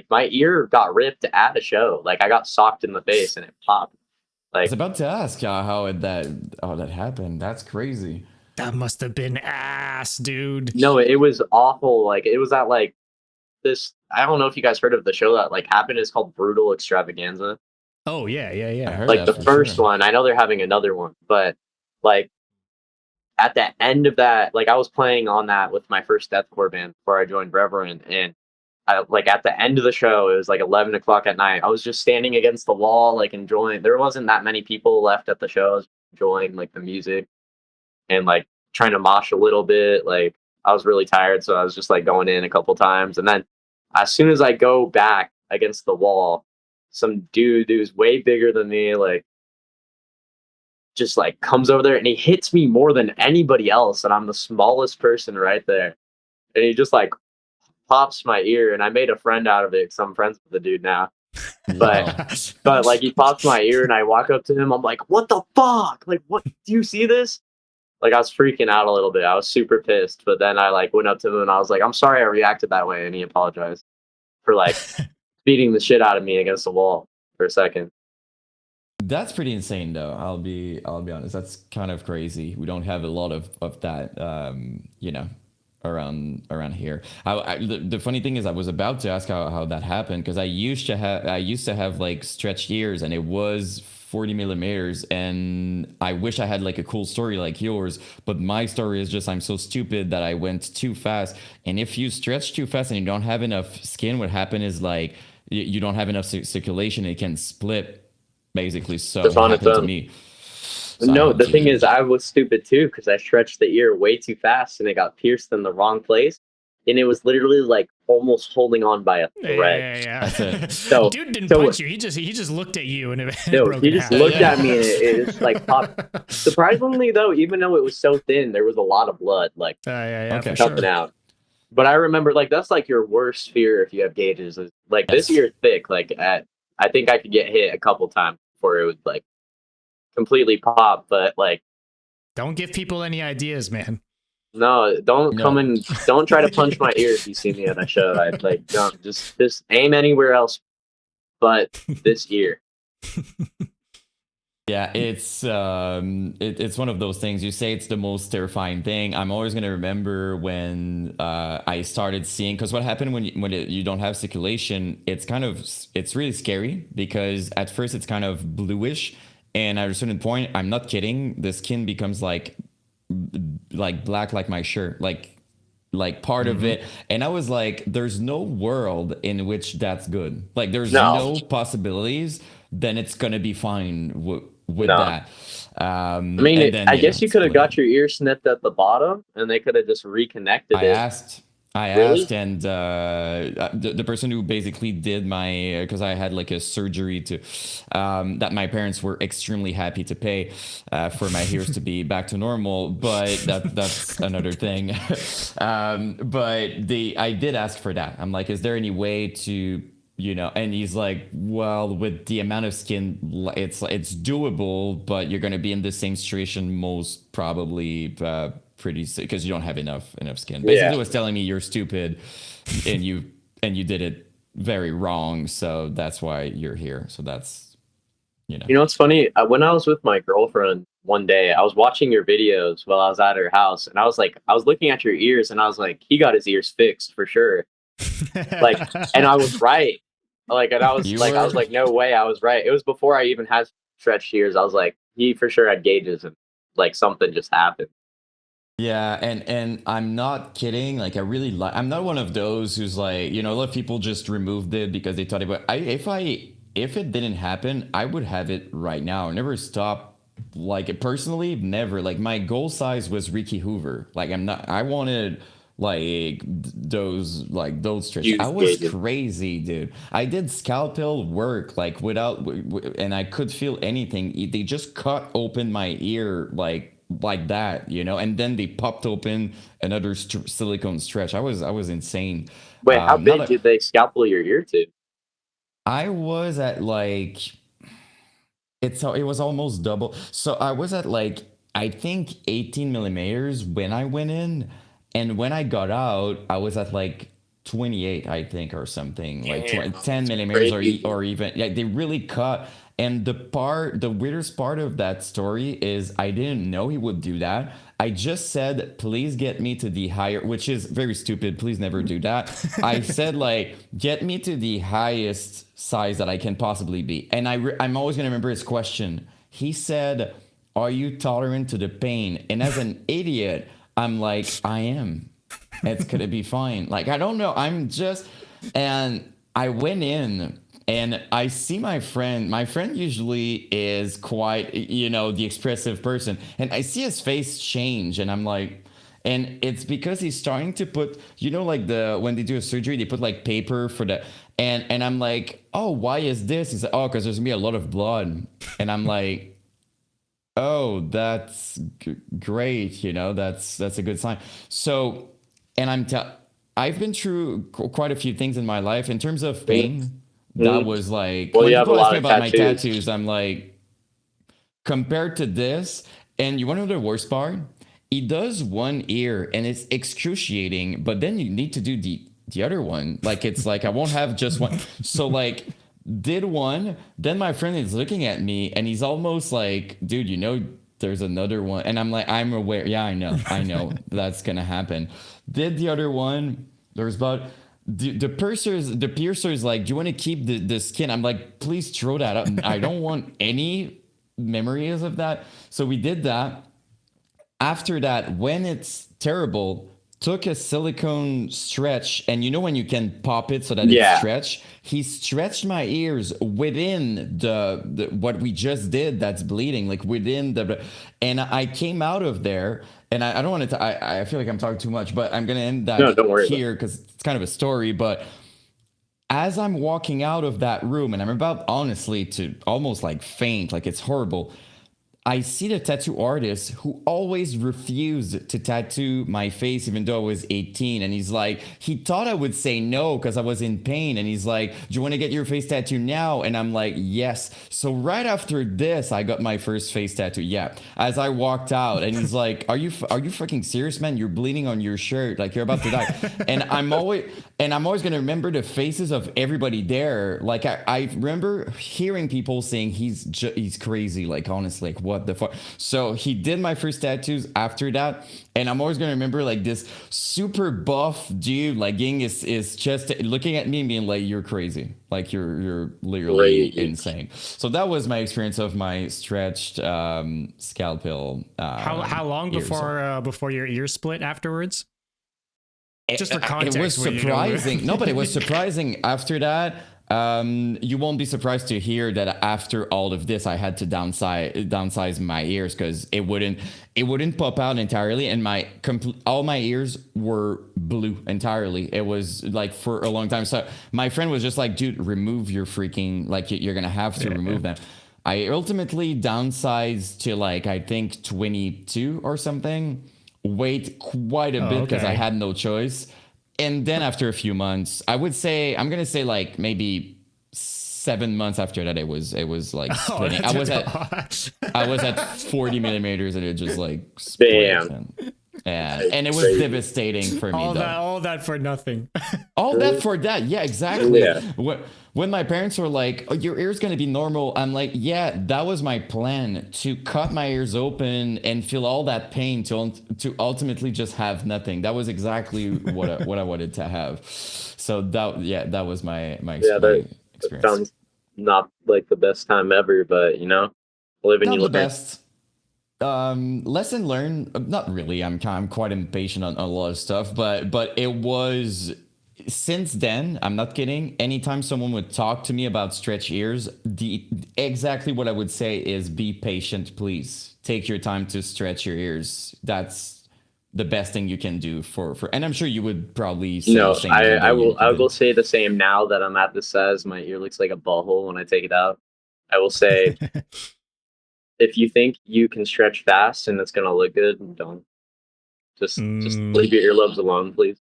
my ear got ripped at a show. Like I got socked in the face and it popped. I was Like about to ask how that happened. That's crazy. That must have been ass, dude. no, it was awful. Like it was at like this. I don't know if you guys heard of the show that like happened. It's called Brutal Extravaganza. Oh yeah, yeah, I yeah. heard Like that the for first sure. one, I know they're having another one, but like at the end of that, like I was playing on that with my first deathcore band before I joined Rev3rent, and like at the end of the show, it was like 11 o'clock at night. I was just standing against the wall, like enjoying. There wasn't that many people left at the show. I was enjoying like the music and like trying to mosh a little bit. Like I was really tired, so I was just like going in a couple times, and then as soon as I go back against the wall, some dude who's way bigger than me, like just like comes over there and he hits me more than anybody else, and I'm the smallest person right there, and he just like pops my ear, and I made a friend out of it because I'm friends with the dude now. But Wow. like he pops my ear, and I walk up to him. I'm like, "What the fuck? Like, what? Do you see this?" Like I was freaking out a little bit. I was super pissed. But then I like went up to him and I was like, "I'm sorry I reacted that way," and he apologized for like beating the shit out of me against the wall for a second. That's pretty insane though. I'll be honest. That's kind of crazy. We don't have a lot of that around here. The funny thing is I was about to ask how that happened because I used to have like stretched ears and it was 40 millimeters, and I wish I had like a cool story like yours, but my story is just I'm so stupid that I went too fast. And if you stretch too fast and you don't have enough skin, what happened is like you don't have enough circulation, it can split basically. So Just it on its happened to own. me. So I No, had the thing to. is, I was stupid too because I stretched the ear way too fast and it got pierced in the wrong place, and it was literally like almost holding on by a thread. Yeah, That's yeah. it. So, Dude didn't so punch you. He just looked at you and it no, broke he in just half. looked Yeah. at me and it just like popped. Surprisingly, though, even though it was so thin, there was a lot of blood like Yeah, for Okay. coming sure. out. But I remember like that's like your worst fear if you have gauges. Is, like this Yes. ear thick. Like at, I think I could get hit a couple times before it would like completely pop. But like Don't give people any ideas, man. no, don't come No. and don't try to punch my ear if you see me at a show. I like don't just aim anywhere else but this ear. Yeah, it's one of those things. You say it's the most terrifying thing. I'm always gonna remember when I started seeing, because what happened when you don't have circulation, it's really scary because at first it's kind of bluish, and at a certain point, I'm not kidding, the skin becomes like black like my shirt, like part of Hmm. it. And I was like, there's no world in which that's good. Like there's No, no possibilities, then it's gonna be fine with no. that. I mean, And then I guess it you could have split got it. your ear snipped at the bottom, and they could have just reconnected I it. asked, I Really? asked, and the person who basically did my, because I had like a surgery to, that my parents were extremely happy to pay for my ears to be back to normal, but that's another thing. But I did ask for that. I'm like, is there any way to, and he's like, well, with the amount of skin, it's doable, but you're gonna be in the same situation most probably pretty because you don't have enough skin. Basically, Yeah. it was telling me you're stupid, and you did it very wrong, so that's why you're here. So that's you know. You know what's funny? When I was with my girlfriend one day, I was watching your videos while I was at her house, and I was like, I was looking at your ears, and I was like, he got his ears fixed for sure. Like, and I was right. Like, and You I were. was like, no way, I was right. It was before I even had stretched ears. I was like, he for sure had gauges, and like something just happened. Yeah, and I'm not kidding. Like I really like. I'm not one of those who's like, a lot of people just removed it because they thought about. If it didn't happen, I would have it right now. Never stop. Like personally, never. Like my goal size was Ricky Hoover. Like I'm not. I wanted those tricks. I Huge was gauges. crazy, dude. I did scalpel work like and I could feel anything. They just cut open my ear like that, and then they popped open another silicone stretch. I was insane. Wait, how Not big a, did they scalpel your ear to? I was at like it was almost double. So I was at like I think 18 millimeters when I went in, and when I got out, I was at like 28, I think, or something, like Damn, 10 that's millimeters, crazy. or even, yeah, they really cut. And the weirdest part of that story is I didn't know he would do that. I just said, please get me to the higher, which is very stupid. Please never do that. I said, like, get me to the highest size that I can possibly be. And I'm always going to remember his question. He said, are you tolerant to the pain? And as an idiot, I'm like, I am. It's going to be fine. Like, I don't know. And I went in and I see my friend. My friend usually is quite, the expressive person. And I see his face change and I'm like, and it's because he's starting to put, like when they do a surgery, they put like paper for the, and I'm like, oh, why is this? He's like, oh, because there's gonna be a lot of blood. And I'm like, oh, that's great. That's a good sign. So, and I've been through quite a few things in my life in terms of pain. That Mhm. was like, Well, when you have a people ask lot me of about my tattoos. tattoos, I'm like, compared to this, and you want to know the worst part? He does one ear and it's excruciating, but then you need to do the other one. Like, it's like I won't have just one. So like, did one, then my friend is looking at me and he's almost like, dude, there's another one. And I'm like, I'm aware. Yeah, I know that's gonna happen. Did the other one, there's about the piercer's like, do you want to keep the skin? I'm like, please throw that up. I don't want any memories of that. So we did that. After that, when it's terrible, took a silicone stretch, and when you can pop it so that it's Yeah. stretched, he stretched my ears within the what we just did that's bleeding, like within the, and I came out of there, and I don't want to, I feel like I'm talking too much, but I'm gonna end No, that don't worry about it. here because it's kind of a story. But as I'm walking out of that room, and I'm about honestly to almost like faint, like it's horrible, I see the tattoo artist who always refused to tattoo my face, even though I was 18. And he's like, he thought I would say no because I was in pain. And he's like, do you want to get your face tattooed now? And I'm like, yes. So right after this, I got my first face tattoo. Yeah. As I walked out, and he's like, are you fucking serious, man? You're bleeding on your shirt. Like, you're about to die. I'm always going to remember the faces of everybody there. Like, I remember hearing people saying he's crazy. Like, honestly, like, what the fuck? So he did my first tattoos after that, and I'm always gonna remember like this super buff dude like getting his chest, looking at me and being like, you're crazy, like you're literally Crazy. insane. So that was my experience of my stretched scalpel. How long ears. before your ear split afterwards? Just for It context, was surprising. No, but it was surprising after that. You won't be surprised to hear that after all of this, I had to downsize my ears because it wouldn't pop out entirely, and all my ears were blue entirely. It was like for a long time. So my friend was just like, dude, remove your freaking, like, you're gonna have to remove them. I ultimately downsized to like, I think 22 or something. Wait quite a bit because I okay. had no choice. And then after a few months, I'm gonna say like maybe 7 months after that, it was like splitting. I was at 40 millimeters, and it just like split. Damn. And it was Crazy. devastating for me, though. All that for nothing. All that for that. Yeah, exactly. Yeah. When my parents were like, oh, your ear's going to be normal, I'm like, yeah, that was my plan, to cut my ears open and feel all that pain to ultimately just have nothing. That was exactly what I wanted to have. So that was my Yeah, that experience. sounds not like the best time ever, but live and Not you the learn. best. Lesson learned. Not really. I'm quite impatient on a lot of stuff, but it was. Since then, I'm not kidding. Anytime someone would talk to me about stretch ears, exactly what I would say is, be patient, please. Take your time to stretch your ears. That's the best thing you can do for. And I'm sure you would probably say the same. Even though you I will didn't. say the same now that I'm at this size. My ear looks like a butthole when I take it out. I will say, if you think you can stretch fast and it's gonna look good, don't. Just leave your earlobes alone, please.